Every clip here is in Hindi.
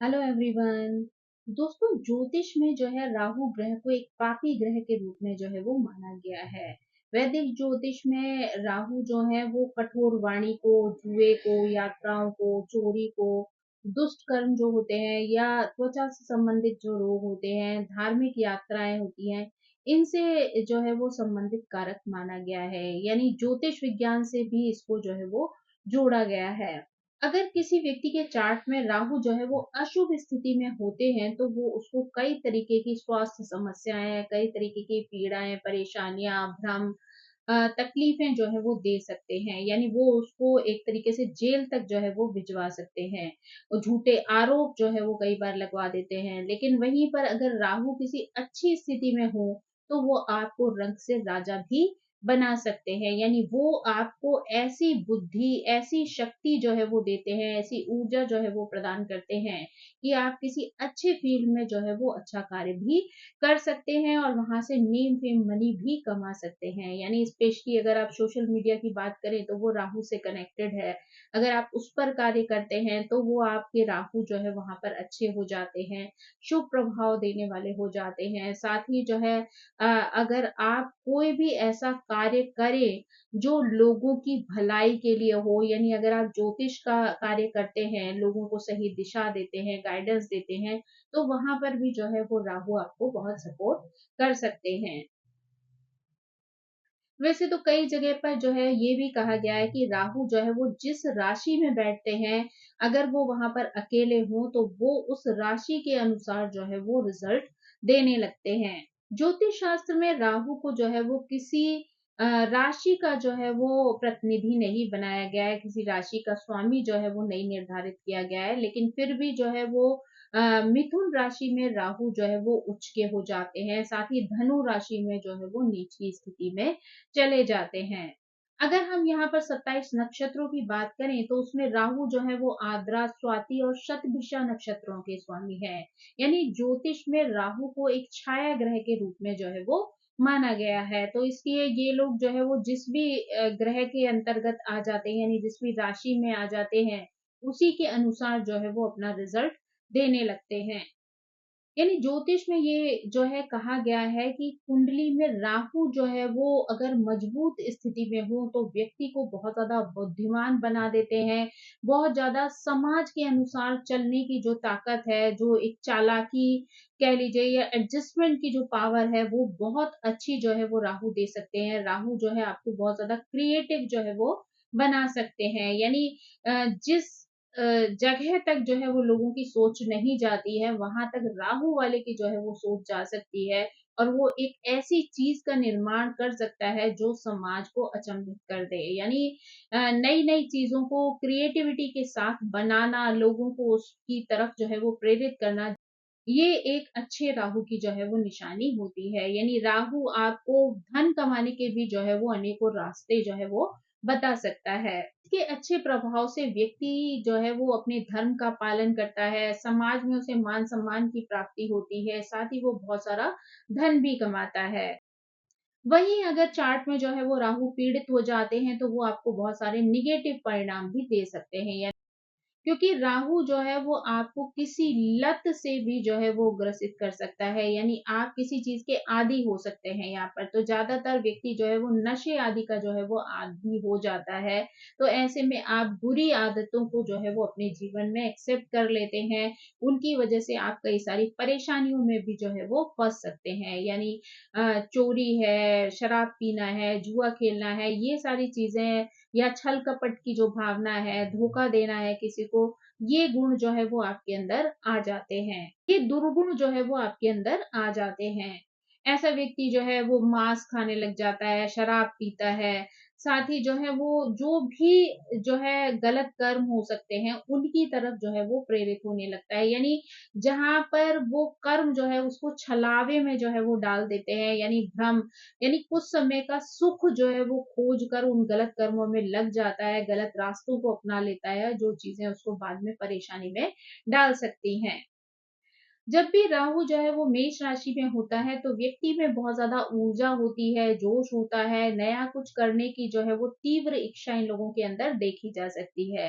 Hello everyone. दोस्तों, ज्योतिष में जो है राहु ग्रह को एक पापी ग्रह के रूप में जो है वो माना गया है। वैदिक ज्योतिष में राहु जो है वो कठोर वाणी को, जुए को, यात्राओं को, चोरी को, दुष्ट कर्म जो होते हैं या त्वचा से संबंधित जो रोग होते हैं, धार्मिक यात्राएं होती हैं, इनसे जो है वो संबंधित कारक माना गया है। यानी ज्योतिष विज्ञान से भी इसको जो है वो जोड़ा गया है। अगर किसी व्यक्ति के चार्ट में राहु जो है वो अशुभ स्थिति में होते हैं तो वो उसको कई तरीके की स्वास्थ्य समस्याएं, कई तरीके की पीड़ाएं, परेशानियां, भ्रम, तकलीफें जो है वो दे सकते हैं। यानी वो उसको एक तरीके से जेल तक जो है वो भिजवा सकते हैं और झूठे आरोप जो है वो कई बार लगवा देते हैं। लेकिन वहीं पर अगर राहु किसी अच्छी स्थिति में हो तो वो आपको रंग से राजा भी बना सकते हैं। यानी वो आपको ऐसी बुद्धि, ऐसी शक्ति जो है वो देते हैं, ऐसी ऊर्जा जो है वो प्रदान करते हैं कि आप किसी अच्छे फील्ड में जो है वो अच्छा कार्य भी कर सकते हैं और वहां से नेम फेम मनी भी कमा सकते हैं। यानी स्पेशली अगर आप सोशल मीडिया की बात करें तो वो राहु से कनेक्टेड है। अगर आप उस पर कार्य करते हैं तो वो आपके राहु जो है वहां पर अच्छे हो जाते हैं, शुभ प्रभाव देने वाले हो जाते हैं। साथ ही जो है अगर आप कोई भी ऐसा कार्य करें जो लोगों की भलाई के लिए हो, यानी अगर आप ज्योतिष का कार्य करते हैं, लोगों को सही दिशा देते हैं, गाइडेंस देते हैं, तो वहां पर भी जो है वो राहु आपको बहुत सपोर्ट कर सकते हैं। वैसे तो कई जगह पर जो है ये भी कहा गया है कि राहु जो है वो जिस राशि में बैठते हैं, अगर वो वहां पर अकेले हों तो वो उस राशि के अनुसार जो है वो रिजल्ट देने लगते हैं। ज्योतिष शास्त्र में राहु को जो है वो किसी राशि का जो है वो प्रतिनिधि नहीं बनाया गया है, किसी राशि का स्वामी जो है वो नहीं निर्धारित किया गया है। लेकिन फिर भी जो है वो मिथुन राशि में राहु जो है वो उच्च के हो जाते हैं, साथ ही धनु राशि में जो है वो नीच की स्थिति में चले जाते हैं। अगर हम यहाँ पर 27 नक्षत्रों की बात करें तो उसमें राहु जो है वो आद्रा, स्वाति और शतभिषा नक्षत्रों के स्वामी है। यानी ज्योतिष में राहु को एक छाया ग्रह के रूप में जो है वो माना गया है। तो इसलिए ये लोग जो है वो जिस भी ग्रह के अंतर्गत आ जाते हैं, यानी जिस भी राशि में आ जाते हैं, उसी के अनुसार जो है वो अपना रिजल्ट देने लगते हैं। यानी ज्योतिष में ये जो है कहा गया है कि कुंडली में राहु जो है वो अगर मजबूत स्थिति में हो तो व्यक्ति को बहुत ज्यादा बुद्धिमान बना देते हैं। बहुत ज्यादा समाज के अनुसार चलने की जो ताकत है, जो एक चालाकी कह लीजिए या एडजस्टमेंट की जो पावर है, वो बहुत अच्छी जो है वो राहु दे सकते हैं। राहु जो है आपको बहुत ज्यादा क्रिएटिव जो है वो बना सकते हैं। यानी जिस जगह तक जो है वो लोगों की सोच नहीं जाती है, वहां तक राहु वाले की जो है वो सोच जा सकती है और वो एक ऐसी चीज का निर्माण कर सकता है जो समाज को अचंभित कर दे। यानी नई नई चीजों को क्रिएटिविटी के साथ बनाना, लोगों को उसकी तरफ जो है वो प्रेरित करना, ये एक अच्छे राहु की जो है वो निशानी होती है। यानी राहु आपको धन कमाने के भी जो है वो अनेकों रास्ते जो है वो बता सकता है। इसके अच्छे प्रभाव से व्यक्ति जो है वो अपने धर्म का पालन करता है, समाज में उसे मान सम्मान की प्राप्ति होती है, साथ ही वो बहुत सारा धन भी कमाता है। वहीं अगर चार्ट में जो है वो राहु पीड़ित हो जाते हैं तो वो आपको बहुत सारे निगेटिव परिणाम भी दे सकते हैं। क्योंकि राहु जो है वो आपको किसी लत से भी जो है वो ग्रसित कर सकता है। यानी आप किसी चीज के आदी हो सकते हैं। यहाँ पर तो ज्यादातर व्यक्ति जो है वो नशे आदि का जो है वो आदी हो जाता है। तो ऐसे में आप बुरी आदतों को जो है वो अपने जीवन में एक्सेप्ट कर लेते हैं। उनकी वजह से आप कई सारी परेशानियों में भी जो है वो फंस सकते हैं। यानी चोरी है, शराब पीना है, जुआ खेलना है, ये सारी चीजें, या छल कपट की जो भावना है, धोखा देना है किसी को, ये गुण जो है वो आपके अंदर आ जाते हैं। ये दुर्गुण जो है वो आपके अंदर आ जाते हैं। ऐसा व्यक्ति जो है वो मांस खाने लग जाता है, शराब पीता है, साथ ही जो है वो जो भी जो है गलत कर्म हो सकते हैं उनकी तरफ जो है वो प्रेरित होने लगता है। यानी जहां पर वो कर्म जो है उसको छलावे में जो है वो डाल देते हैं, यानी भ्रम, यानी कुछ समय का सुख जो है वो खोज कर उन गलत कर्मों में लग जाता है, गलत रास्तों को अपना लेता है, जो चीजें उसको बाद में परेशानी में डाल सकती हैं। जब भी राहु जो है वो मेष राशि में होता है तो व्यक्ति में बहुत ज्यादा ऊर्जा होती है, जोश होता है, नया कुछ करने की जो है वो तीव्र इच्छा इन लोगों के अंदर देखी जा सकती है।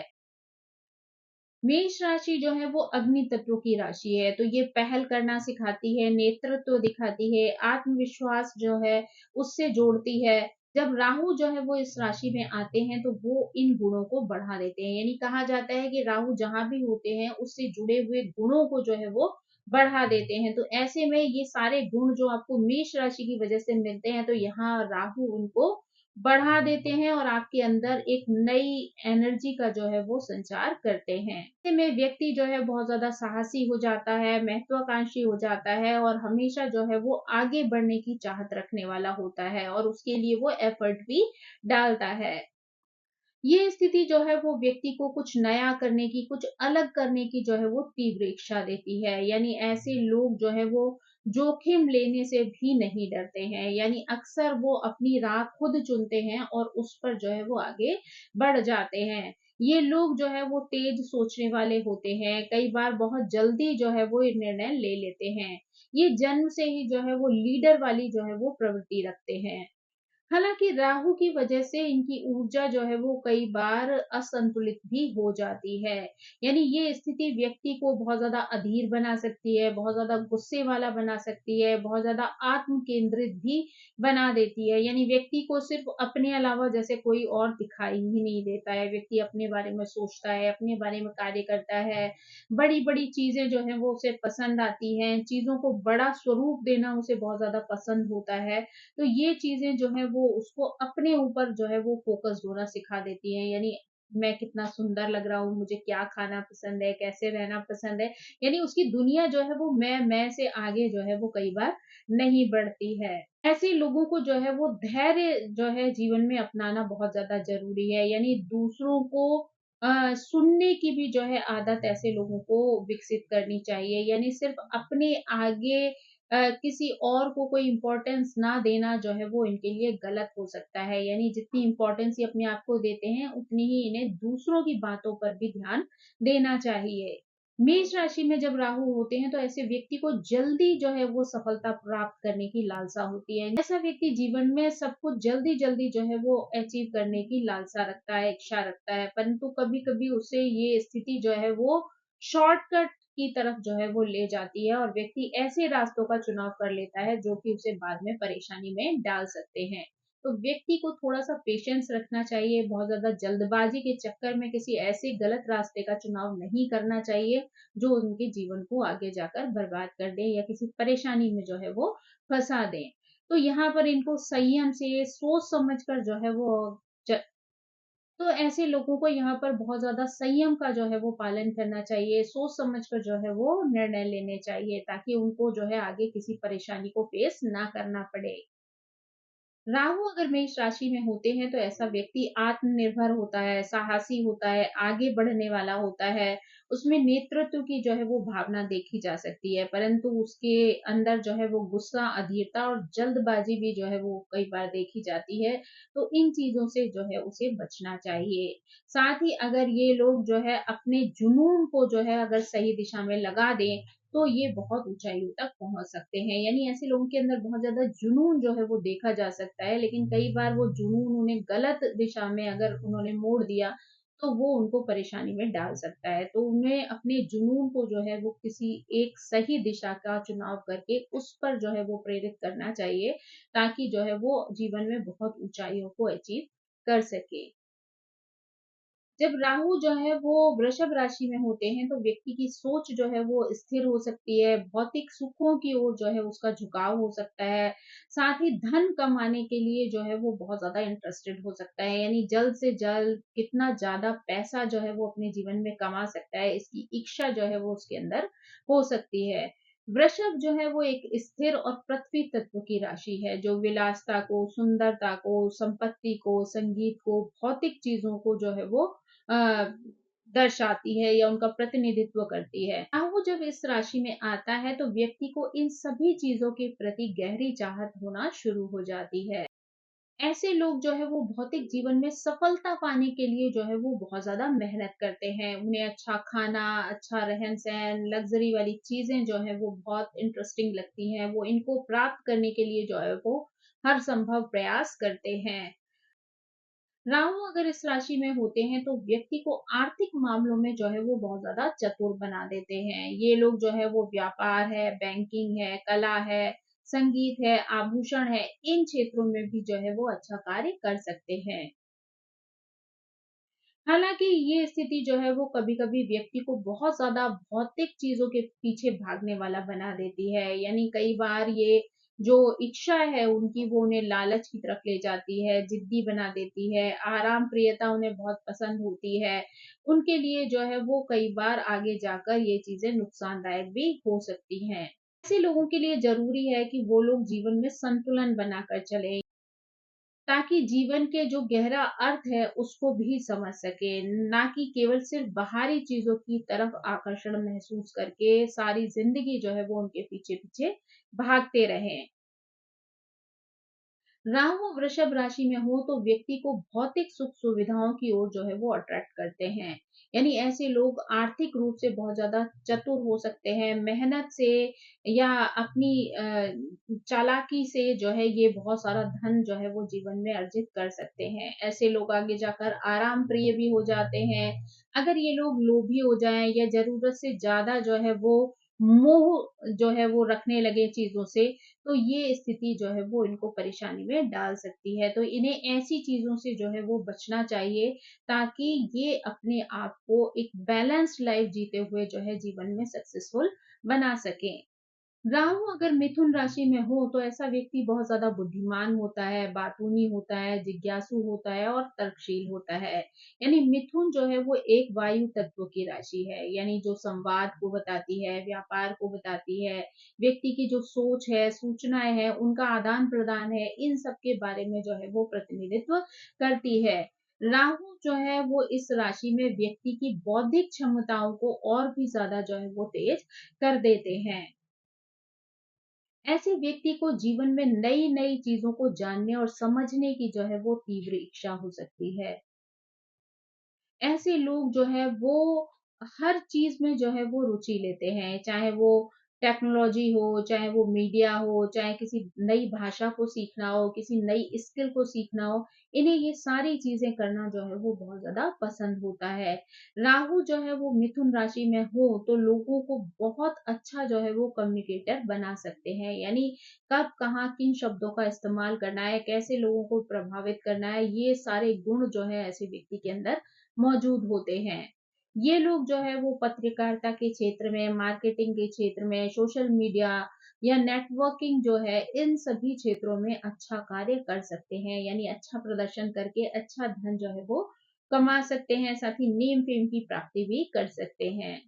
मेष राशि जो है वो अग्नि तत्व की राशि है, तो ये पहल करना सिखाती है, नेतृत्व दिखाती है, आत्मविश्वास जो है उससे जोड़ती है। जब राहु जो है वो इस राशि में आते हैं तो वो इन गुणों को बढ़ा देते हैं। यानी कहा जाता है कि राहु जहां भी होते हैं उससे जुड़े हुए गुणों को जो है वो बढ़ा देते हैं। तो ऐसे में ये सारे गुण जो आपको मेष राशि की वजह से मिलते हैं, तो यहाँ राहु उनको बढ़ा देते हैं और आपके अंदर एक नई एनर्जी का जो है वो संचार करते हैं। ऐसे में व्यक्ति जो है बहुत ज्यादा साहसी हो जाता है, महत्वाकांक्षी हो जाता है और हमेशा जो है वो आगे बढ़ने की चाहत रखने वाला होता है और उसके लिए वो एफर्ट भी डालता है। ये स्थिति जो है वो व्यक्ति को कुछ नया करने की, कुछ अलग करने की जो है वो तीव्र इच्छा देती है। यानी ऐसे लोग जो है वो जोखिम लेने से भी नहीं डरते हैं। यानी अक्सर वो अपनी राह खुद चुनते हैं और उस पर जो है वो आगे बढ़ जाते हैं। ये लोग जो है वो तेज सोचने वाले होते हैं। कई बार बहुत जल्दी जो है वो ये निर्णय ले लेते हैं। ये जन्म से ही जो है वो लीडर वाली जो है वो प्रवृत्ति रखते हैं। हालाँकि राहु की वजह से इनकी ऊर्जा जो है वो कई बार असंतुलित भी हो जाती है। यानी ये स्थिति व्यक्ति को बहुत ज़्यादा अधीर बना सकती है, बहुत ज़्यादा गुस्से वाला बना सकती है, बहुत ज़्यादा आत्म केंद्रित भी बना देती है। यानी व्यक्ति को सिर्फ़ अपने अलावा जैसे कोई और दिखाई ही नहीं देता है। व्यक्ति अपने बारे में सोचता है, अपने बारे में कार्य करता है। बड़ी-बड़ी चीज़ें जो हैं वो उसे पसंद आती हैं, चीज़ों को बड़ा स्वरूप देना उसे बहुत ज़्यादा पसंद होता है। तो ये चीज़ें जो है वो उसको अपने ऊपर जो है वो फ़ोकस्ड होना सिखा देती हैं। यानी मैं कितना सुंदर लग रहा हूँ, मुझे क्या खाना पसंद है, कैसे रहना पसंद है। यानी उसकी दुनिया जो है वो मैं से आगे जो है वो कई बार नहीं बढ़ती है। ऐसे लोगों को जो है वो धैर्य जो है जीवन में अपनाना बहुत ज़्यादा ज़रूरी है। यानी दूसरों को सुनने की भी जो है आदत ऐसे लोगों को विकसित करनी चाहिए। यानी सिर्फ़ अपने आगे किसी और को कोई इम्पोर्टेंस ना देना जो है वो इनके लिए गलत हो सकता है। यानी जितनी इम्पोर्टेंस ये अपने आप को देते हैं, उतनी ही इन्हें दूसरों की बातों पर भी ध्यान देना चाहिए। मेष राशि में जब राहु होते हैं तो ऐसे व्यक्ति को जल्दी जो है वो सफलता प्राप्त करने की लालसा होती है। ऐसा व्यक्ति जीवन में सब कुछ जल्दी-जल्दी जो है वो अचीव करने की लालसा रखता है, इच्छा रखता है, परंतु कभी-कभी उसे ये स्थिति जो है वो शॉर्टकट की तरफ जो है वो ले जाती है और व्यक्ति ऐसे रास्तों का चुनाव कर लेता है जो कि उसे बाद में परेशानी में डाल सकते हैं। तो व्यक्ति को थोड़ा-सा पेशेंस रखना चाहिए, बहुत ज़्यादा जल्दबाज़ी के चक्कर में किसी ऐसे गलत रास्ते का चुनाव नहीं करना चाहिए, जो उनके जीवन को आगे जाकर बर्बाद कर दे या किसी परेशानी में जो है वो फँसा दे। तो यहाँ पर इनको संयम से सोच समझ कर जो है वो च तो ऐसे लोगों को यहाँ पर बहुत ज़्यादा संयम का जो है वो पालन करना चाहिए, सोच समझ कर जो है वो निर्णय लेने चाहिए ताकि उनको जो है आगे किसी परेशानी को फेस ना करना पड़े। राहु अगर मेष राशि में होते हैं तो ऐसा व्यक्ति आत्मनिर्भर होता है, साहसी होता है, आगे बढ़ने वाला होता है। उसमें नेतृत्व की जो है वो भावना देखी जा सकती है, परंतु उसके अंदर जो है वो गुस्सा, अधीरता और जल्दबाजी भी जो है वो कई बार देखी जाती है। तो इन चीज़ों से जो है उसे बचना चाहिए। साथ ही अगर ये लोग जो है अपने जुनून को जो है अगर सही दिशा में लगा दें, तो ये बहुत ऊँचाइयों तक पहुँच सकते हैं। यानी ऐसे लोगों के अंदर बहुत ज़्यादा जुनून जो है वो देखा जा सकता है, लेकिन कई बार वो जुनून उन्हें गलत दिशा में अगर उन्होंने मोड़ दिया, तो वो उनको परेशानी में डाल सकता है। तो उन्हें अपने जुनून को जो है वो किसी एक सही दिशा का चुनाव करके उस पर जो है वो प्रेरित करना चाहिए, ताकि जो है वो जीवन में बहुत ऊँचाइयों को अचीव कर सके। जब राहु जो है वो वृषभ राशि में होते हैं तो व्यक्ति की सोच जो है वो स्थिर हो सकती है, भौतिक सुखों की ओर जो है उसका झुकाव हो सकता है, साथ ही धन कमाने के लिए जो है वो बहुत ज़्यादा इंटरेस्टेड हो सकता है। यानी जल्द से जल्द कितना ज़्यादा पैसा जो है वो अपने जीवन में कमा सकता है, इसकी इच्छा जो है वो उसके अंदर हो सकती है। वृषभ जो है वो एक स्थिर और पृथ्वी तत्व की राशि है, जो विलासता को, सुंदरता को, संपत्ति को, संगीत को, भौतिक चीज़ों को जो है वो अ, दर्शाती है या उनका प्रतिनिधित्व करती है। राहु जब इस राशि में आता है तो व्यक्ति को इन सभी चीज़ों के प्रति गहरी चाहत होना शुरू हो जाती है। ऐसे लोग जो है वो भौतिक जीवन में सफलता पाने के लिए जो है वो बहुत ज़्यादा मेहनत करते हैं। उन्हें अच्छा खाना, अच्छा रहन-सहन, लग्ज़री वाली चीज़ें जो हैं वो बहुत इंटरेस्टिंग लगती हैं। वो इनको प्राप्त करने के लिए जो है वो हर संभव प्रयास करते हैं। राहु अगर इस राशि में होते हैं तो व्यक्ति को आर्थिक मामलों में जो है वो बहुत ज्यादा चतुर बना देते हैं। ये लोग जो है वो व्यापार है, बैंकिंग है, कला है, संगीत है, आभूषण है, इन क्षेत्रों में भी जो है वो अच्छा कार्य कर सकते हैं। हालाँकि ये स्थिति जो है वो कभी-कभी व्यक्ति को बहुत ज़्यादा भौतिक चीज़ों के पीछे भागने वाला बना देती है। यानी कई बार ये जो इच्छा है उनकी वो उन्हें लालच की तरफ ले जाती है, ज़िद्दी बना देती है, आराम प्रियता उन्हें बहुत पसंद होती है। उनके लिए जो है वो कई बार आगे जाकर ये चीज़ें नुकसानदायक भी हो सकती हैं। ऐसे लोगों के लिए ज़रूरी है कि वो लोग जीवन में संतुलन बनाकर चलें। ताकि जीवन के जो गहरा अर्थ है उसको भी समझ सके, ना कि केवल सिर्फ बाहरी चीजों की तरफ आकर्षण महसूस करके सारी जिंदगी जो है वो उनके पीछे पीछे भागते रहें। राहु वृषभ राशि में हो तो व्यक्ति को भौतिक सुख सुविधाओं की ओर जो है वो अट्रैक्ट करते हैं। यानी ऐसे लोग आर्थिक रूप से बहुत ज्यादा चतुर हो सकते हैं, मेहनत से या अपनी चालाकी से जो है ये बहुत सारा धन जो है वो जीवन में अर्जित कर सकते हैं। ऐसे लोग आगे जाकर आराम प्रिय भी हो जाते हैं। अगर ये लोग लोभी हो जाएं या जरूरत से ज्यादा जो है वो मोह जो है वो रखने लगे चीजों से, तो ये स्थिति जो है वो इनको परेशानी में डाल सकती है। तो इन्हें ऐसी चीज़ों से जो है वो बचना चाहिए, ताकि ये अपने आप को एक बैलेंस्ड लाइफ जीते हुए जो है जीवन में सक्सेसफुल बना सकें। राहु अगर मिथुन राशि में हो तो ऐसा व्यक्ति बहुत ज्यादा बुद्धिमान होता है, बातूनी होता है, जिज्ञासु होता है और तर्कशील होता है। यानी मिथुन जो है वो एक वायु तत्व की राशि है, यानी जो संवाद को बताती है, व्यापार को बताती है, व्यक्ति की जो सोच है, सूचनाएं है, उनका आदान प्रदान है, इन सब के बारे में जो है वो प्रतिनिधित्व करती है। राहु जो है वो इस राशि में व्यक्ति की बौद्धिक क्षमताओं को और भी ज्यादा जो है वो तेज कर देते हैं। ऐसे व्यक्ति को जीवन में नई नई चीजों को जानने और समझने की जो है वो तीव्र इच्छा हो सकती है। ऐसे लोग जो है वो हर चीज में जो है वो रुचि लेते हैं, चाहे वो टेक्नोलॉजी हो, चाहे वो मीडिया हो, चाहे किसी नई भाषा को सीखना हो, किसी नई स्किल को सीखना हो। इन्हें ये सारी चीजें करना जो है वो बहुत ज्यादा पसंद होता है। राहु जो है वो मिथुन राशि में हो तो लोगों को बहुत अच्छा जो है वो कम्युनिकेटर बना सकते हैं। यानी कब कहाँ किन शब्दों का इस्तेमाल करना है, कैसे लोगों को प्रभावित करना है, ये सारे गुण जो है ऐसे व्यक्ति के अंदर मौजूद होते हैं। ये लोग जो है वो पत्रकारिता के क्षेत्र में, मार्केटिंग के क्षेत्र में, सोशल मीडिया या नेटवर्किंग जो है, इन सभी क्षेत्रों में अच्छा कार्य कर सकते हैं। यानी अच्छा प्रदर्शन करके अच्छा धन जो है वो कमा सकते हैं, साथ ही नेम फेम की प्राप्ति भी कर सकते हैं।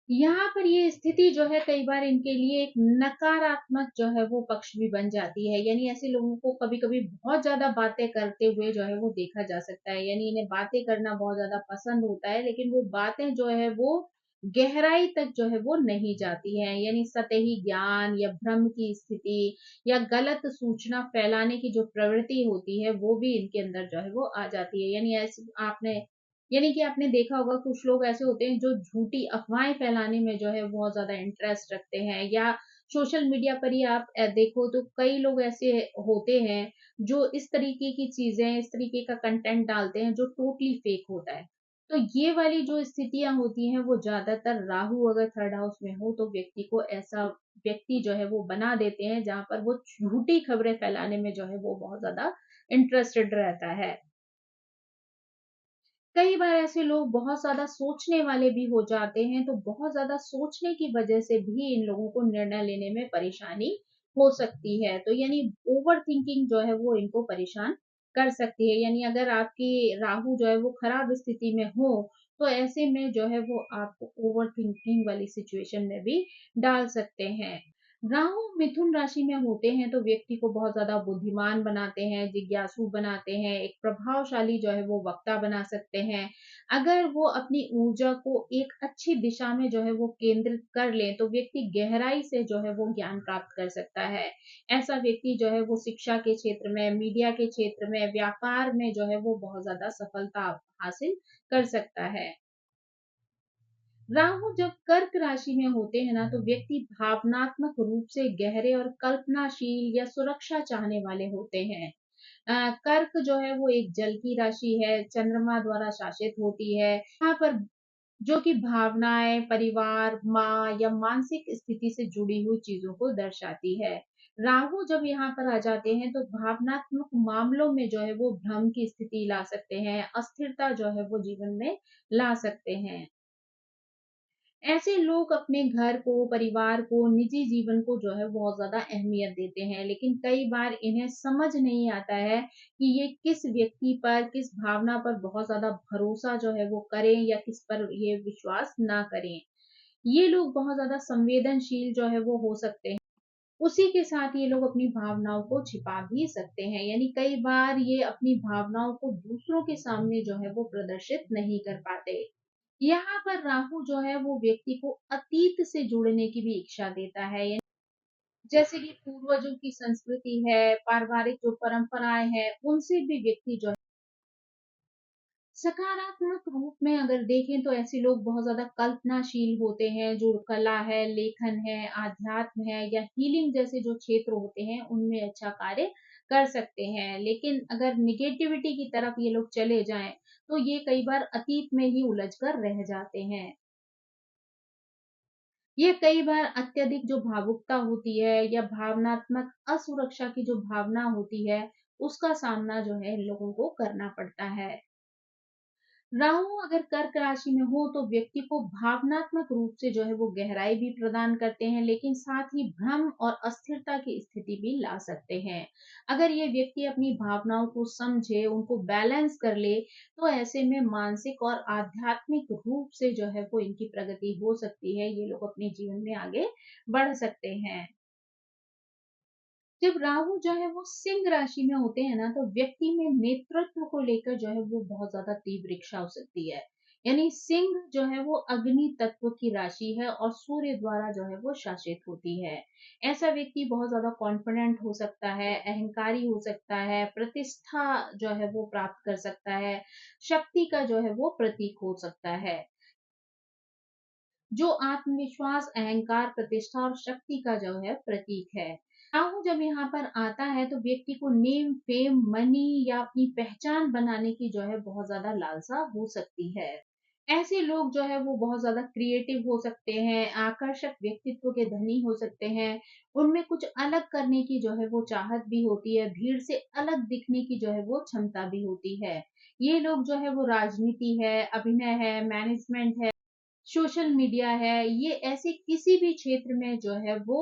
यहाँ पर ये स्थिति जो है कई बार इनके लिए एक नकारात्मक जो है वो पक्ष भी बन जाती है। यानी ऐसे लोगों को कभी-कभी बहुत ज़्यादा बातें करते हुए जो है वो देखा जा सकता है। यानी इन्हें बातें करना बहुत ज़्यादा पसंद होता है, लेकिन वो बातें जो है वो गहराई तक जो है वो नहीं जाती हैं। यानी सतही ज्ञान या भ्रम की स्थिति या गलत सूचना फैलाने की जो प्रवृत्ति होती है, वो भी इनके अंदर जो है वो आ जाती है। यानी कि आपने देखा होगा कुछ लोग ऐसे होते हैं जो झूठी अफवाहें फैलाने में जो है बहुत ज़्यादा इंटरेस्ट रखते हैं, या सोशल मीडिया पर ही आप देखो तो कई लोग ऐसे होते हैं जो इस तरीके की चीज़ें, इस तरीके का कंटेंट डालते हैं जो टोटली फेक होता है। तो ये वाली जो स्थितियाँ होती हैं वो ज़्यादातर राहु अगर थर्ड हाउस में हो तो व्यक्ति को ऐसा व्यक्ति जो है वो बना देते हैं, जहाँ पर वो झूठी खबरें फैलाने में जो है वो बहुत ज़्यादा इंटरेस्टेड रहता है। कई बार ऐसे लोग बहुत ज़्यादा सोचने वाले भी हो जाते हैं, तो बहुत ज़्यादा सोचने की वजह से भी इन लोगों को निर्णय लेने में परेशानी हो सकती है। तो यानी ओवर थिंकिंग जो है वो इनको परेशान कर सकती है। यानी अगर आपकी राहु जो है वो खराब स्थिति में हो, तो ऐसे में जो है वो आपको ओवर थिंकिंग वाली सिचुएशन में भी डाल सकते हैं। राहु मिथुन राशि में होते हैं तो व्यक्ति को बहुत ज्यादा बुद्धिमान बनाते हैं, जिज्ञासु बनाते हैं, एक प्रभावशाली जो है वो वक्ता बना सकते हैं। अगर वो अपनी ऊर्जा को एक अच्छी दिशा में जो है वो केंद्रित कर ले तो व्यक्ति गहराई से जो है वो ज्ञान प्राप्त कर सकता है। ऐसा व्यक्ति जो है वो शिक्षा के क्षेत्र में, मीडिया के क्षेत्र में, व्यापार में जो है वो बहुत ज्यादा सफलता हासिल कर सकता है। राहु जब कर्क राशि में होते हैं ना तो व्यक्ति भावनात्मक रूप से गहरे और कल्पनाशील या सुरक्षा चाहने वाले होते हैं। कर्क जो है वो एक जल की राशि है, चंद्रमा द्वारा शासित होती है। यहाँ पर जो कि भावनाएं, परिवार, माँ या मानसिक स्थिति से जुड़ी हुई चीजों को दर्शाती है। राहु जब यहाँ पर आ जाते हैं तो भावनात्मक मामलों में जो है वो भ्रम की स्थिति ला सकते हैं, अस्थिरता जो है वो जीवन में ला सकते हैं। ऐसे लोग अपने घर को, परिवार को, निजी जीवन को जो है बहुत ज़्यादा अहमियत देते हैं, लेकिन कई बार इन्हें समझ नहीं आता है कि ये किस व्यक्ति पर, किस भावना पर बहुत ज़्यादा भरोसा जो है वो करें या किस पर ये विश्वास ना करें। ये लोग बहुत ज़्यादा संवेदनशील जो है वो हो सकते हैं। उसी के साथ ये लोग अपनी भावनाओं को छिपा भी सकते हैं, यानी कई बार ये अपनी भावनाओं को दूसरों के सामने जो है वो प्रदर्शित नहीं कर पाते। यहाँ पर राहु जो है वो व्यक्ति को अतीत से जुड़ने की भी इच्छा देता है, यानी जैसे कि पूर्वजों की संस्कृति है, पारिवारिक जो परंपराएं हैं, उनसे भी व्यक्ति जो है सकारात्मक रूप में अगर देखें तो ऐसे लोग बहुत ज्यादा कल्पनाशील होते हैं। जो कला है, लेखन है, आध्यात्म है या हीलिंग जैसे जो क्षेत्र होते हैं उनमें अच्छा कार्य कर सकते हैं। लेकिन अगर निगेटिविटी की तरफ ये लोग चले जाएं तो ये कई बार अतीत में ही उलझ कर रह जाते हैं। ये कई बार अत्यधिक जो भावुकता होती है या भावनात्मक असुरक्षा की जो भावना होती है, उसका सामना जो है इन लोगों को करना पड़ता है। राहु अगर कर्क राशि में हो तो व्यक्ति को भावनात्मक रूप से जो है वो गहराई भी प्रदान करते हैं, लेकिन साथ ही भ्रम और अस्थिरता की स्थिति भी ला सकते हैं। अगर ये व्यक्ति अपनी भावनाओं को समझे, उनको बैलेंस कर ले, तो ऐसे में मानसिक और आध्यात्मिक रूप से जो है वो इनकी प्रगति हो सकती है। ये लोग अपने जीवन में आगे बढ़ सकते हैं। जब राहु जो है वो सिंह राशि में होते हैं ना, तो व्यक्ति में नेतृत्व को लेकर जो है वो बहुत ज्यादा तीव्र इच्छा हो सकती है। यानी सिंह जो है वो अग्नि तत्व की राशि है और सूर्य द्वारा जो है वो शासित होती है। ऐसा व्यक्ति बहुत ज्यादा कॉन्फिडेंट हो सकता है, अहंकारी हो सकता है, प्रतिष्ठा जो है वो प्राप्त कर सकता है, शक्ति का जो है वो प्रतीक हो सकता है। जो आत्मविश्वास, अहंकार, प्रतिष्ठा और शक्ति का जो है प्रतीक है। राहु जब यहाँ पर आता है तो व्यक्ति को नेम, फेम, मनी या अपनी पहचान बनाने की जो है बहुत ज्यादा लालसा हो सकती है। ऐसे लोग जो है वो बहुत ज्यादा क्रिएटिव हो सकते हैं, आकर्षक व्यक्तित्व के धनी हो सकते हैं। उनमें कुछ अलग करने की जो है वो चाहत भी होती है, भीड़ से अलग दिखने की जो है वो क्षमता भी होती है। ये लोग जो है वो राजनीति है, अभिनय है, मैनेजमेंट है, सोशल मीडिया है, ये ऐसे किसी भी क्षेत्र में जो है वो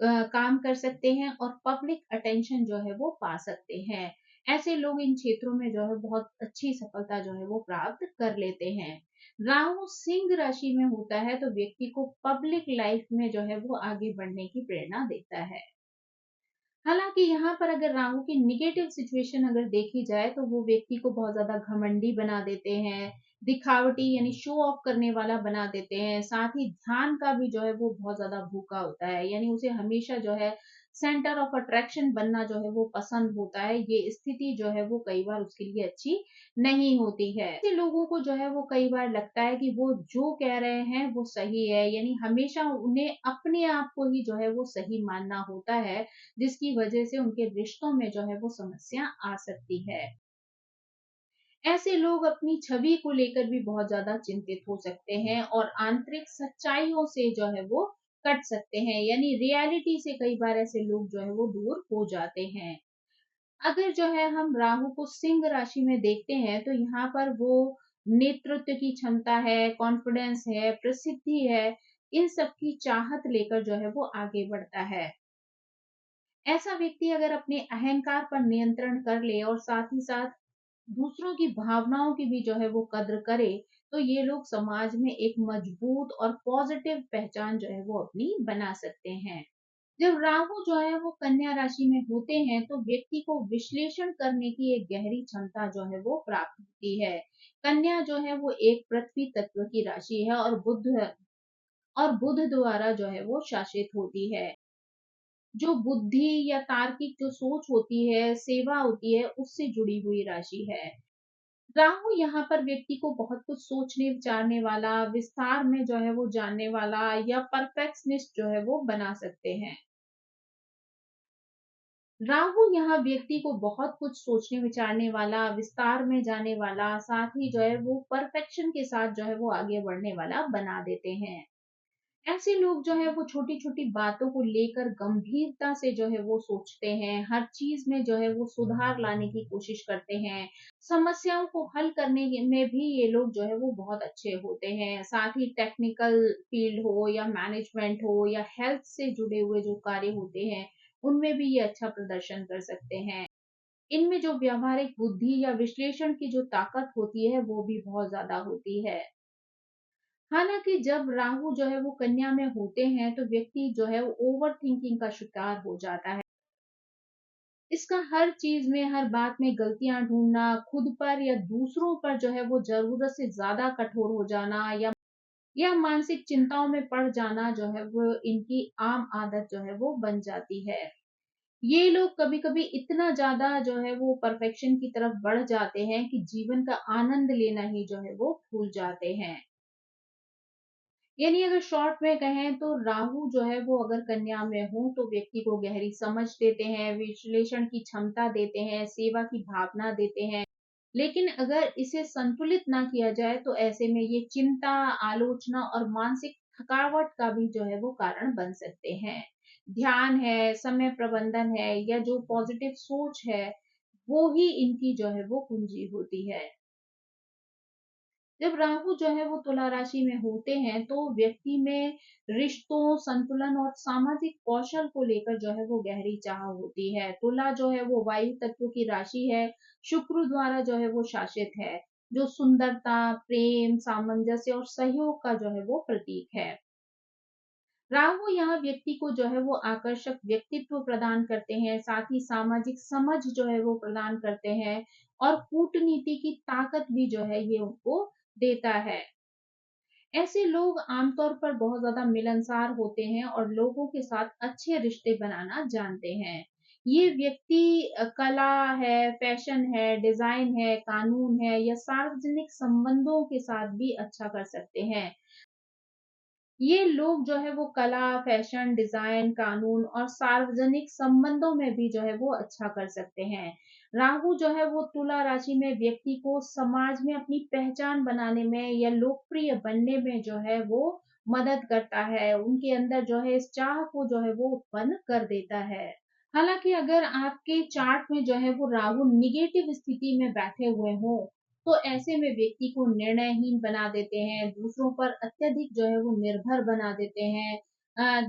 काम कर सकते हैं और पब्लिक अटेंशन जो है वो पा सकते हैं। ऐसे लोग इन क्षेत्रों में जो है बहुत अच्छी सफलता जो है वो प्राप्त कर लेते हैं। राहु सिंह राशि में होता है तो व्यक्ति को पब्लिक लाइफ में जो है वो आगे बढ़ने की प्रेरणा देता है। हालाँकि यहाँ पर अगर राहु की नेगेटिव सिचुएशन अगर देखी जाए तो वो व्यक्ति को बहुत ज़्यादा घमंडी बना देते हैं, दिखावटी यानी शो ऑफ करने वाला बना देते हैं, साथ ही ध्यान का भी जो है वो बहुत ज़्यादा भूखा होता है, यानी उसे हमेशा जो है सेंटर ऑफ अट्रैक्शन बनना जो है वो पसंद होता है। ये स्थिति जो है वो कई बार उसके लिए अच्छी नहीं होती है। ऐसे लोगों को जो है वो कई बार लगता है कि वो जो कह रहे हैं वो सही है, यानी हमेशा उन्हें अपने आप को ही जो है वो सही मानना होता है, जिसकी वजह से उनके रिश्तों में जो है वो समस्या आ सकती है। ऐसे लोग अपनी छवि को लेकर भी बहुत ज्यादा चिंतित हो सकते हैं और आंतरिक सच्चाइयों से जो है वो कट सकते हैं, यानी रियलिटी से कई बार ऐसे लोग जो है वो दूर हो जाते हैं। अगर जो है हम राहु को सिंह राशि में देखते हैं तो यहाँ पर वो नेतृत्व की क्षमता है, कॉन्फिडेंस है, प्रसिद्धि है, इन सब की चाहत लेकर जो है वो आगे बढ़ता है। ऐसा व्यक्ति अगर अपने अहंकार पर नियंत्रण कर ले और साथ ही साथ दूसरों की भावनाओं की भी जो है वो कद्र करे, तो ये लोग समाज में एक मजबूत और पॉजिटिव पहचान जो है वो अपनी बना सकते हैं। जब राहु जो है वो कन्या राशि में होते हैं तो व्यक्ति को विश्लेषण करने की एक गहरी क्षमता जो है वो प्राप्त होती है। कन्या जो है वो एक पृथ्वी तत्व की राशि है और बुध द्वारा जो है वो शासित होती है। जो बुद्धि या तार्किक जो सोच होती है, सेवा होती है, उससे जुड़ी हुई राशि है। राहु यहाँ पर व्यक्ति को बहुत कुछ सोचने विचारने वाला, विस्तार में जो है वो जानने वाला या परफेक्शनिस्ट जो है वो बना सकते हैं। राहु यहाँ व्यक्ति को बहुत कुछ सोचने विचारने वाला, विस्तार में जाने वाला, साथ ही जो है वो परफेक्शन के साथ जो है वो आगे बढ़ने वाला बना देते हैं। ऐसे लोग जो है वो छोटी-छोटी बातों को लेकर गंभीरता से जो है वो सोचते हैं, हर चीज़ में जो है वो सुधार लाने की कोशिश करते हैं। समस्याओं को हल करने में भी ये लोग जो है वो बहुत अच्छे होते हैं। साथ ही टेक्निकल फील्ड हो या मैनेजमेंट हो या हेल्थ से जुड़े हुए जो कार्य होते हैं, उनमें भी ये अच्छा प्रदर्शन कर सकते हैं। इनमें जो व्यावहारिक बुद्धि या विश्लेषण की जो ताकत होती है, वो भी बहुत ज़्यादा होती है। हालाँकि जब राहु जो है वो कन्या में होते हैं, तो व्यक्ति जो है वो ओवर थिंकिंग का शिकार हो जाता है। इसका हर चीज़ में, हर बात में गलतियाँ ढूँढना, खुद पर या दूसरों पर जो है वो ज़रूरत से ज़्यादा कठोर हो जाना या मानसिक चिंताओं में पड़ जाना जो है वो इनकी आम आदत जो है वो बन जाती है। ये लोग कभी-कभी इतना ज़्यादा जो है वो परफेक्शन की तरफ बढ़ जाते हैं कि जीवन का आनंद लेना ही जो है वो भूल जाते हैं। यानी अगर शॉर्ट में कहें तो राहु जो है वो अगर कन्या में हो तो व्यक्ति को गहरी समझ देते हैं, विश्लेषण की क्षमता देते हैं, सेवा की भावना देते हैं। लेकिन अगर इसे संतुलित ना किया जाए तो ऐसे में ये चिंता, आलोचना और मानसिक थकावट का भी जो है वो कारण बन सकते हैं। ध्यान है, समय प्रबंधन है या जो पॉजिटिव सोच है, वो ही इनकी जो है वो कुंजी होती है। जब राहु जो है वो तुला राशि में होते हैं तो व्यक्ति में रिश्तों, संतुलन और सामाजिक कौशल को लेकर जो है वो गहरी चाह होती है। तुला जो है वो वायु तत्व की राशि है, शुक्र द्वारा जो है वो शासित है, जो सुंदरता, प्रेम, सामंजस्य और सहयोग का जो है वो प्रतीक है। राहु यहाँ व्यक्ति को जो है वो आकर्षक व्यक्तित्व प्रदान करते हैं, साथ ही सामाजिक समझ जो है वो प्रदान करते हैं और कूटनीति की ताकत भी जो है ये उनको देता है। ऐसे लोग आमतौर पर बहुत ज़्यादा मिलनसार होते हैं और लोगों के साथ अच्छे रिश्ते बनाना जानते हैं। ये व्यक्ति कला है, फैशन है, डिज़ाइन है, कानून है या सार्वजनिक संबंधों के साथ भी अच्छा कर सकते हैं। ये लोग जो है वो कला, फैशन, डिज़ाइन, कानून और सार्वजनिक संबंधों में भी जो है वो अच्छा कर सकते हैं। राहु जो है वो तुला राशि में व्यक्ति को समाज में अपनी पहचान बनाने में या लोकप्रिय बनने में जो है वो मदद करता है। उनके अंदर जो है इस चाह को जो है वो उत्पन्न कर देता है। हालाँकि अगर आपके चार्ट में जो है वो राहु नेगेटिव स्थिति में बैठे हुए हों, तो ऐसे में व्यक्ति को निर्णयहीन बना देते हैं, दूसरों पर अत्यधिक जो है वो निर्भर बना देते हैं,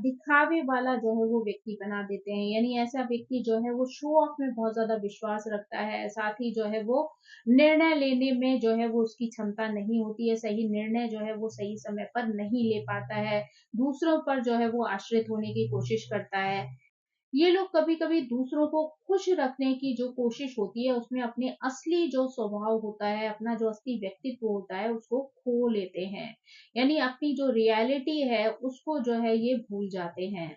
दिखावे वाला जो है वो व्यक्ति बना देते हैं। यानी ऐसा व्यक्ति जो है वो शो ऑफ में बहुत ज़्यादा विश्वास रखता है, साथ ही जो है वो निर्णय लेने में जो है वो उसकी क्षमता नहीं होती है, सही निर्णय जो है वो सही समय पर नहीं ले पाता है, दूसरों पर जो है वो आश्रित होने की कोशिश करता है। ये लोग कभी-कभी दूसरों को खुश रखने की जो कोशिश होती है, उसमें अपने असली जो स्वभाव होता है, अपना जो असली व्यक्तित्व होता है, उसको खो लेते हैं। यानी अपनी जो रियलिटी है, उसको जो है ये भूल जाते हैं।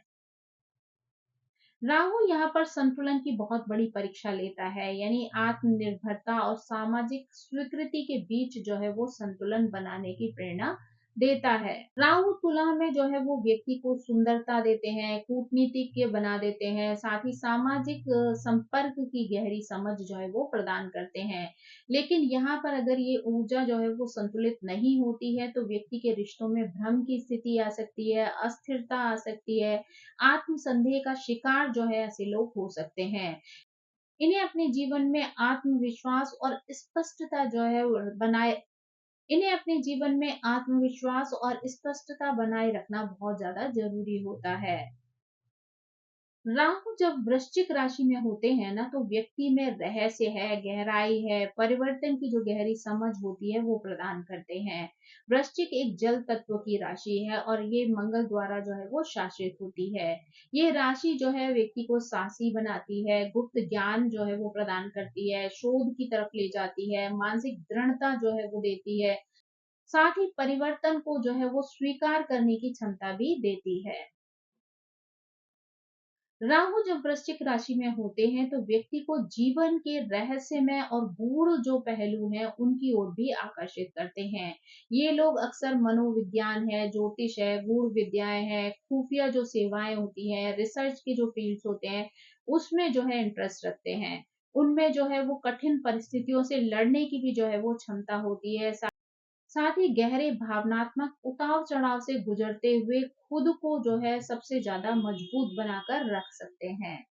राहु यहाँ पर संतुलन की बहुत बड़ी परीक्षा लेता है, यानी आत्मनिर्भरता और सामाजिक स्वीकृति के बीच जो है वो संतुलन बनाने की प्रेरणा देता है। राहु तुला में जो है वो व्यक्ति को सुंदरता देते हैं, कूटनीतिज्ञ बना देते हैं, साथ ही सामाजिक संपर्क की गहरी समझ जो है वो प्रदान करते हैं। लेकिन यहाँ पर अगर ये ऊर्जा जो है वो संतुलित नहीं होती है तो व्यक्ति के रिश्तों में भ्रम की स्थिति आ सकती है, अस्थिरता आ सकती है, आत्मसंदेह का शिकार जो है ऐसे लोग हो सकते हैं। इन्हें अपने जीवन में आत्मविश्वास और स्पष्टता जो है बनाए इन्हें अपने जीवन में आत्मविश्वास और स्पष्टता बनाए रखना बहुत ज़्यादा ज़रूरी होता है। राहु जब वृश्चिक राशि में होते हैं ना तो व्यक्ति में रहस्य है, गहराई है, परिवर्तन की जो गहरी समझ होती है वो प्रदान करते हैं। वृश्चिक एक जल तत्व की राशि है और ये मंगल द्वारा जो है वो शासित होती है। ये राशि जो है व्यक्ति को साहसी बनाती है, गुप्त ज्ञान जो है वो प्रदान करती है, शोध की तरफ ले जाती है, मानसिक दृढ़ता जो है वो देती है, साथ ही परिवर्तन को जो है वो स्वीकार करने की क्षमता भी देती है। राहु जब वृश्चिक राशि में होते हैं तो व्यक्ति को जीवन के रहस्यमय और गूढ़ जो पहलू हैं उनकी ओर भी आकर्षित करते हैं। ये लोग अक्सर मनोविज्ञान है, ज्योतिष है, गूढ़ विद्याएं हैं, खुफिया जो सेवाएं होती हैं, रिसर्च के जो फील्ड्स होते हैं उसमें जो है इंटरेस्ट रखते हैं। उनमें जो है वो कठिन परिस्थितियों से लड़ने की भी जो है वो क्षमता होती है। साथ ही गहरे भावनात्मक उतार चढ़ाव से गुजरते हुए खुद को जो है सबसे ज्यादा मजबूत बनाकर रख सकते हैं।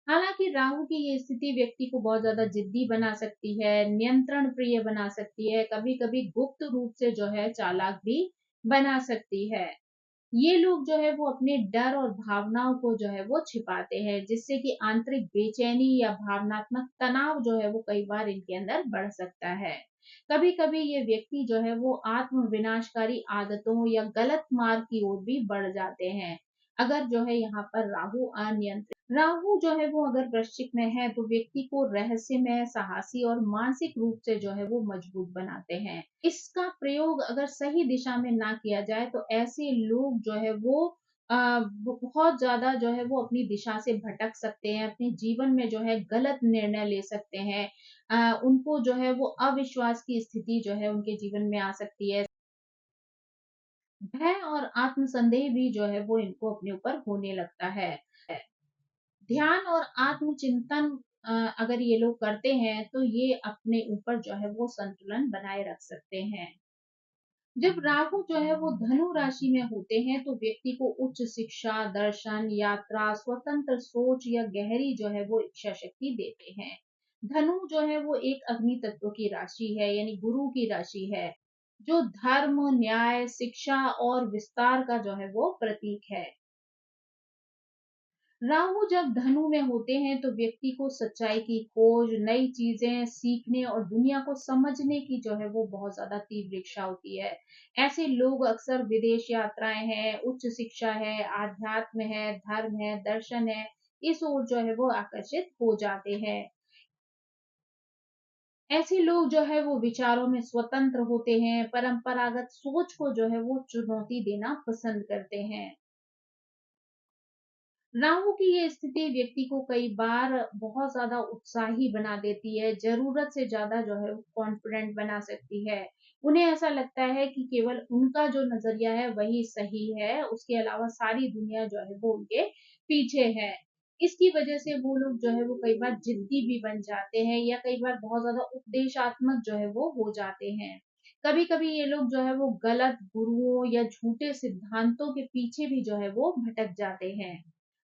हालांकि राहु की ये स्थिति व्यक्ति को बहुत ज्यादा जिद्दी बना सकती है, नियंत्रण प्रिय बना सकती है, कभी कभी गुप्त रूप से जो है चालाक भी बना सकती है। ये लोग जो है वो अपने डर और भावनाओं को जो है वो छिपाते हैं, जिससे कि आंतरिक बेचैनी या भावनात्मक तनाव जो है वो कई बार इनके अंदर बढ़ सकता है। कभी कभी ये व्यक्ति जो है वो आत्म विनाशकारी आदतों या गलत मार्ग की ओर भी बढ़ जाते हैं, अगर जो है यहाँ पर राहु अनियंत्रित। राहु जो है वो अगर वृश्चिक में है तो व्यक्ति को रहस्यमय, साहसी और मानसिक रूप से जो है वो मजबूत बनाते हैं। इसका प्रयोग अगर सही दिशा में ना किया जाए तो ऐसे लोग जो है वो बहुत ज्यादा जो है वो अपनी दिशा से भटक सकते हैं, अपने जीवन में जो है गलत निर्णय ले सकते हैं। उनको जो है वो अविश्वास की स्थिति जो है उनके जीवन में आ सकती है। भय और आत्मसंदेह भी जो है वो इनको अपने ऊपर होने लगता है। ध्यान और आत्मचिंतन अगर ये लोग करते हैं तो ये अपने ऊपर जो है वो संतुलन बनाए रख सकते हैं। जब राहु जो है वो धनु राशि में होते हैं तो व्यक्ति को उच्च शिक्षा, दर्शन, यात्रा, स्वतंत्र सोच या गहरी जो है वो इच्छा शक्ति देते हैं। धनु जो है वो एक अग्नि तत्व की राशि है, यानी गुरु की राशि है, जो धर्म, न्याय, शिक्षा और विस्तार का जो है वो प्रतीक है। राहु जब धनु में होते हैं तो व्यक्ति को सच्चाई की खोज, नई चीजें सीखने और दुनिया को समझने की जो है वो बहुत ज्यादा तीव्र इच्छा होती है। ऐसे लोग अक्सर विदेश यात्राएं हैं, उच्च शिक्षा है, आध्यात्म है, धर्म है, दर्शन है, इस ओर जो है वो आकर्षित हो जाते हैं। ऐसे लोग जो है वो विचारों में स्वतंत्र होते हैं, परंपरागत सोच को जो है वो चुनौती देना पसंद करते हैं। राहु की ये स्थिति व्यक्ति को कई बार बहुत ज्यादा उत्साही बना देती है, जरूरत से ज्यादा जो है कॉन्फिडेंट बना सकती है। उन्हें ऐसा लगता है कि केवल उनका जो नजरिया है वही सही है, उसके अलावा सारी दुनिया जो है वो उनके पीछे है। इसकी वजह से वो लोग जो है वो कई बार जिद्दी भी बन जाते हैं या कई बार बहुत ज्यादा उपदेशात्मक जो है वो हो जाते हैं। कभी कभी ये लोग जो है वो गलत गुरुओं या झूठे सिद्धांतों के पीछे भी जो है वो भटक जाते हैं।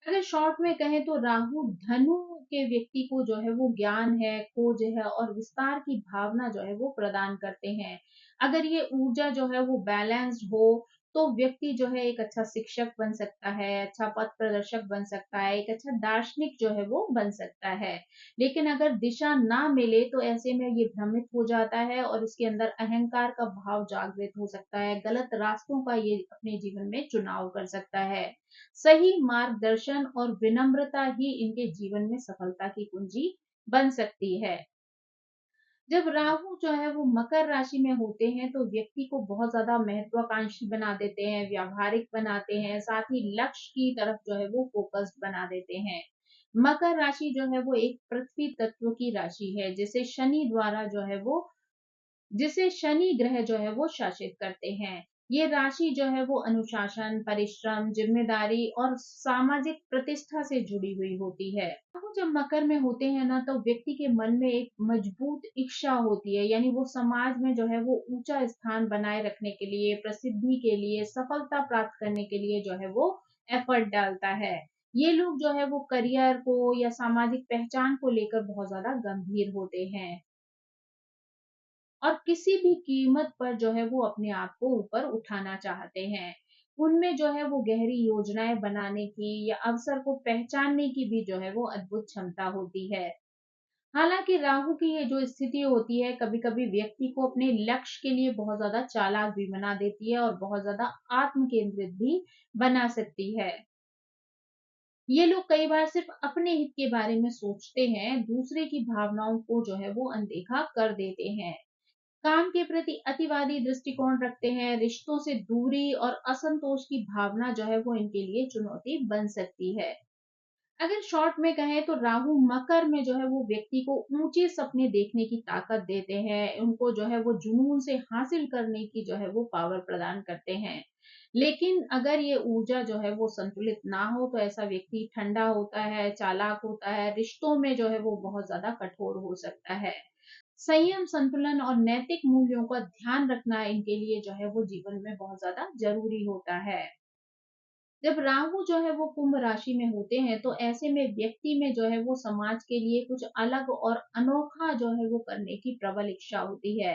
अगर शॉर्ट में कहें तो राहु धनु के व्यक्ति को जो है वो ज्ञान है, खोज है और विस्तार की भावना जो है वो प्रदान करते हैं। अगर ये ऊर्जा जो है वो बैलेंस्ड हो तो व्यक्ति जो है एक अच्छा शिक्षक बन सकता है, अच्छा पथ प्रदर्शक बन सकता है, एक अच्छा दार्शनिक जो है वो बन सकता है। लेकिन अगर दिशा ना मिले तो ऐसे में ये भ्रमित हो जाता है और इसके अंदर अहंकार का भाव जागृत हो सकता है, गलत रास्तों का ये अपने जीवन में चुनाव कर सकता है। सही मार्गदर्शन और विनम्रता ही इनके जीवन में सफलता की कुंजी बन सकती है। जब राहु जो है वो मकर राशि में होते हैं तो व्यक्ति को बहुत ज्यादा महत्वाकांक्षी बना देते हैं, व्यावहारिक बनाते हैं, साथ ही लक्ष्य की तरफ जो है वो फोकस्ड बना देते हैं। मकर राशि जो है वो एक पृथ्वी तत्व की राशि है, जिसे शनि ग्रह जो है वो शासित करते हैं। ये राशि जो है वो अनुशासन, परिश्रम, जिम्मेदारी और सामाजिक प्रतिष्ठा से जुड़ी हुई होती है। राहु जब मकर में होते हैं ना तो व्यक्ति के मन में एक मजबूत इच्छा होती है, यानी वो समाज में जो है वो ऊंचा स्थान बनाए रखने के लिए, प्रसिद्धि के लिए, सफलता प्राप्त करने के लिए जो है वो एफर्ट डालता है। ये लोग जो है वो करियर को या सामाजिक पहचान को लेकर बहुत ज्यादा गंभीर होते हैं और किसी भी कीमत पर जो है वो अपने आप को ऊपर उठाना चाहते हैं। उनमें जो है वो गहरी योजनाएं बनाने की या अवसर को पहचानने की भी जो है वो अद्भुत क्षमता होती है। हालांकि राहु की ये जो स्थिति होती है कभी कभी व्यक्ति को अपने लक्ष्य के लिए बहुत ज्यादा चालाक भी बना देती है और बहुत ज्यादा आत्म केंद्रित भी बना सकती है। ये लोग कई बार सिर्फ अपने हित के बारे में सोचते हैं, दूसरे की भावनाओं को जो है वो अनदेखा कर देते हैं। काम के प्रति अतिवादी दृष्टिकोण रखते हैं, रिश्तों से दूरी और असंतोष की भावना जो है वो इनके लिए चुनौती बन सकती है। अगर शॉर्ट में कहें तो राहु मकर में जो है वो व्यक्ति को ऊंचे सपने देखने की ताकत देते हैं, उनको जो है वो जुनून से हासिल करने की जो है वो पावर प्रदान करते हैं। लेकिन अगर ये ऊर्जा जो है वो संतुलित ना हो तो ऐसा व्यक्ति ठंडा होता है, चालाक होता है, रिश्तों में जो है वो बहुत ज्यादा कठोर हो सकता है। संयम, संतुलन और नैतिक मूल्यों का ध्यान रखना इनके लिए जो है वो जीवन में बहुत ज्यादा जरूरी होता है। जब राहु जो है वो कुंभ राशि में होते हैं तो ऐसे में व्यक्ति में जो है वो समाज के लिए कुछ अलग और अनोखा जो है वो करने की प्रबल इच्छा होती है।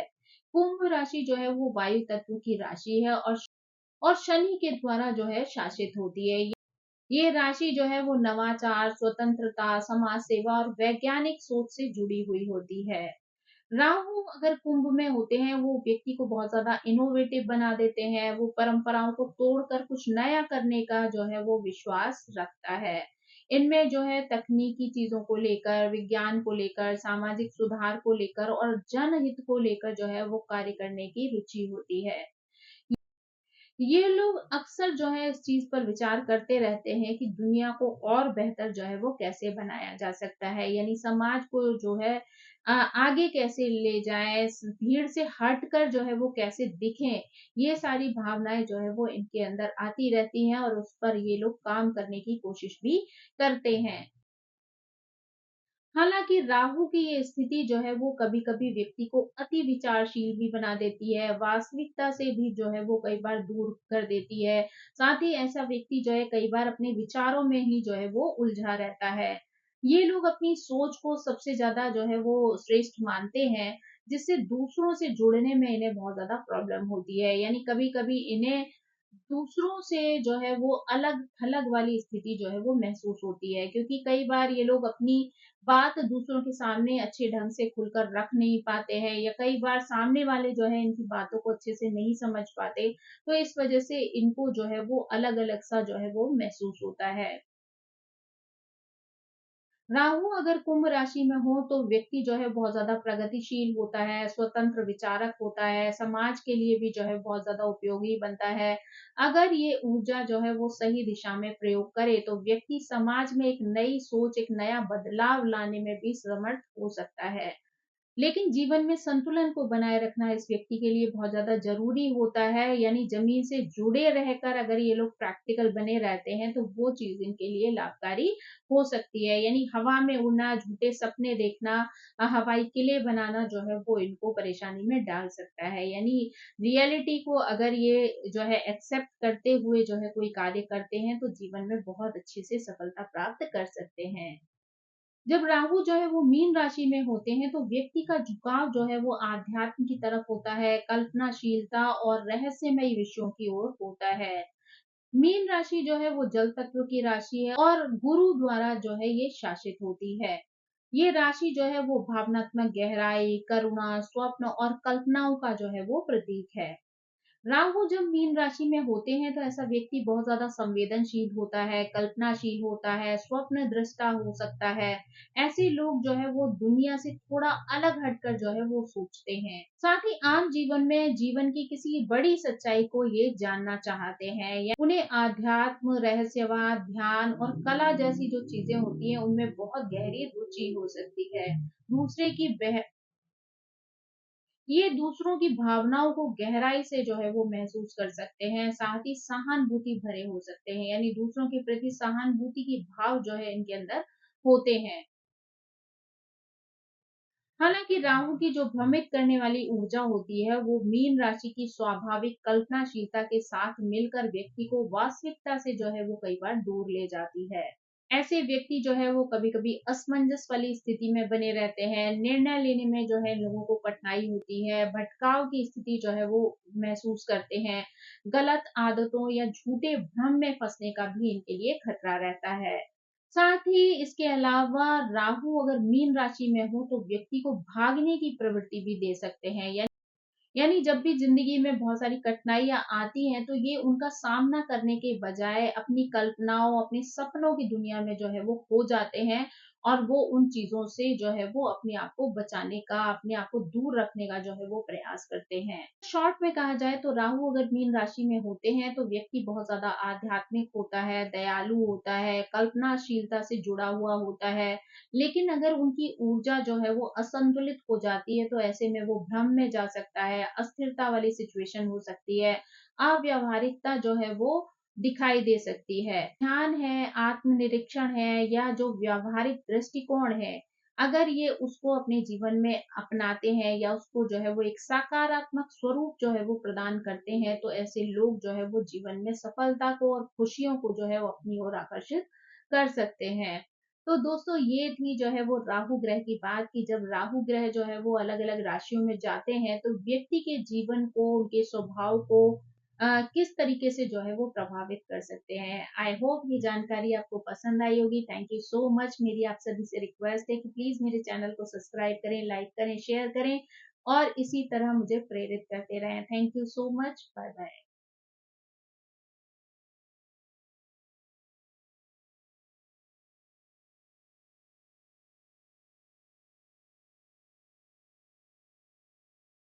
कुंभ राशि जो है वो वायु तत्व की राशि है और शनि के द्वारा जो है शासित होती है। ये राशि जो है वो नवाचार, स्वतंत्रता, समाज सेवा और वैज्ञानिक सोच से जुड़ी हुई होती है। राहु अगर कुंभ में होते हैं वो व्यक्ति को बहुत ज्यादा इनोवेटिव बना देते हैं, वो परंपराओं को तोड़कर कुछ नया करने का जो है वो विश्वास रखता है। इनमें जो है तकनीकी चीजों को लेकर, विज्ञान को लेकर, सामाजिक सुधार को लेकर और जनहित को लेकर जो है वो कार्य करने की रुचि होती है। ये लोग अक्सर जो है इस चीज पर विचार करते रहते हैं कि दुनिया को और बेहतर जो है वो कैसे बनाया जा सकता है, यानी समाज को जो है आगे कैसे ले जाए, भीड़ से हटकर जो है वो कैसे दिखें। ये सारी भावनाएं जो है वो इनके अंदर आती रहती हैं और उस पर ये लोग काम करने की कोशिश भी करते हैं। हालांकि राहु की ये स्थिति जो है वो कभी-कभी व्यक्ति को अति विचारशील भी बना देती है, वास्तविकता से भी जो है वो कई बार दूर कर देती है। साथ ही ऐसा व्यक्ति जो है कई बार अपने विचारों में ही जो है वो उलझा रहता है। ये लोग अपनी सोच को सबसे ज्यादा जो है वो श्रेष्ठ मानते हैं, जिससे दूसरों से जुड़ने में इन्हें बहुत ज्यादा प्रॉब्लम होती है। यानी कभी-कभी इन्हें दूसरों से जो है वो अलग-थलग वाली स्थिति जो है वो महसूस होती है, क्योंकि कई बार ये लोग अपनी बात दूसरों के सामने अच्छे ढंग से खुलकर रख नहीं पाते हैं, या कई बार सामने वाले जो है इनकी बातों को अच्छे से नहीं समझ पाते, तो इस वजह से इनको जो है वो अलग-अलग सा जो है वो महसूस होता है। राहु अगर कुंभ राशि में हो तो व्यक्ति जो है बहुत ज्यादा प्रगतिशील होता है, स्वतंत्र विचारक होता है, समाज के लिए भी जो है बहुत ज्यादा उपयोगी बनता है। अगर ये ऊर्जा जो है वो सही दिशा में प्रयोग करे तो व्यक्ति समाज में एक नई सोच, एक नया बदलाव लाने में भी समर्थ हो सकता है। लेकिन जीवन में संतुलन को बनाए रखना इस व्यक्ति के लिए बहुत ज़्यादा ज़रूरी होता है, यानी ज़मीन से जुड़े रहकर अगर ये लोग प्रैक्टिकल बने रहते हैं, तो वो चीज़ इनके लिए लाभकारी हो सकती है। यानी हवा में उड़ना, झूठे सपने देखना, हवाई किले बनाना जो है वो इनको परेशानी में डाल सकता है। यानी रियलिटी को अगर ये जो है एक्सेप्ट करते हुए जो है कोई कार्य करते हैं, तो जीवन में बहुत अच्छे से सफलता प्राप्त कर सकते हैं। जब राहु जो है वो मीन राशि में होते हैं तो व्यक्ति का झुकाव जो है वो आध्यात्म की तरफ होता है, कल्पनाशीलता और रहस्यमयी विषयों की ओर होता है। मीन राशि जो है वो जल तत्व की राशि है और गुरु द्वारा जो है ये शासित होती है। ये राशि जो है वो भावनात्मक गहराई, करुणा, स्वप्न और कल्पनाओं का जो है वो प्रतीक है। राहु जब मीन राशि में होते हैं तो ऐसा व्यक्ति बहुत ज्यादा संवेदनशील होता है, कल्पनाशील होता है, स्वप्न दृष्टा हो सकता है। ऐसे लोग जो है वो दुनिया से थोड़ा अलग हटकर जो है वो सोचते हैं। साथ ही आम जीवन में जीवन की किसी बड़ी सच्चाई को ये जानना चाहते हैं, या उन्हें आध्यात्म, रहस्यवाद, ध्यान और कला जैसी जो चीजें होती हैं उनमें बहुत गहरी रुचि हो सकती है। दूसरे की ये दूसरों की भावनाओं को गहराई से जो है वो महसूस कर सकते हैं, साथ ही सहानुभूति भरे हो सकते हैं, यानी दूसरों के प्रति सहानुभूति की भाव जो है इनके अंदर होते हैं। हालांकि राहु की जो भ्रमित करने वाली ऊर्जा होती है वो मीन राशि की स्वाभाविक कल्पनाशीलता के साथ मिलकर व्यक्ति को वास्तविकता से जो है वो कई बार दूर ले जाती है। ऐसे व्यक्ति जो है वो कभी-कभी असमंजस वाली स्थिति में बने रहते हैं, निर्णय लेने में जो है लोगों को कठिनाई होती है, भटकाव की स्थिति जो है वो महसूस करते हैं, गलत आदतों या झूठे भ्रम में फंसने का भी इनके लिए खतरा रहता है। साथ ही इसके अलावा राहु अगर मीन राशि में हो तो व्यक्ति को भागने की प्रवृत्ति भी दे सकते हैं, यानी जब भी ज़िंदगी में बहुत सारी कठिनाइयाँ आती हैं, तो ये उनका सामना करने के बजाय अपनी कल्पनाओं, अपने सपनों की दुनिया में जो है वो खो जाते हैं और वो उन चीज़ों से जो है वो अपने आप को बचाने का, अपने आप को दूर रखने का जो है वो प्रयास करते हैं। शॉर्ट में कहा जाए तो राहु अगर मीन राशि में होते हैं तो व्यक्ति बहुत ज़्यादा आध्यात्मिक होता है, दयालु होता है, कल्पनाशीलता से जुड़ा हुआ होता है। लेकिन अगर उनकी ऊर्जा जो है वो असंतुलित हो जाती है तो ऐसे में वो भ्रम में जा सकता है, अस्थिरता वाली सिचुएशन हो सकती है, अव्यावहारिकता जो है वो दिखाई दे सकती है। ध्यान है, आत्मनिरीक्षण है या जो व्यावहारिक दृष्टिकोण है, अगर ये उसको अपने जीवन में अपनाते हैं या उसको जो है वो एक सकारात्मक स्वरूप जो है वो प्रदान करते हैं, तो ऐसे लोग जो है वो जीवन में सफलता को और खुशियों को जो है वो अपनी ओर आकर्षित कर सकते हैं। तो दोस्तों ये थी जो है वो राहु ग्रह की बात कि जब राहु ग्रह जो है वो अलग-अलग राशियों में जाते हैं तो व्यक्ति के जीवन को, उनके स्वभाव को किस तरीके से जो है वो प्रभावित कर सकते हैं। आई होप ये जानकारी आपको पसंद आई होगी। Thank you so much. मेरी आप सभी से रिक्वेस्ट है कि प्लीज मेरे चैनल को सब्सक्राइब करें, लाइक करें, शेयर करें और इसी तरह मुझे प्रेरित करते रहें। Thank you so much. Bye bye.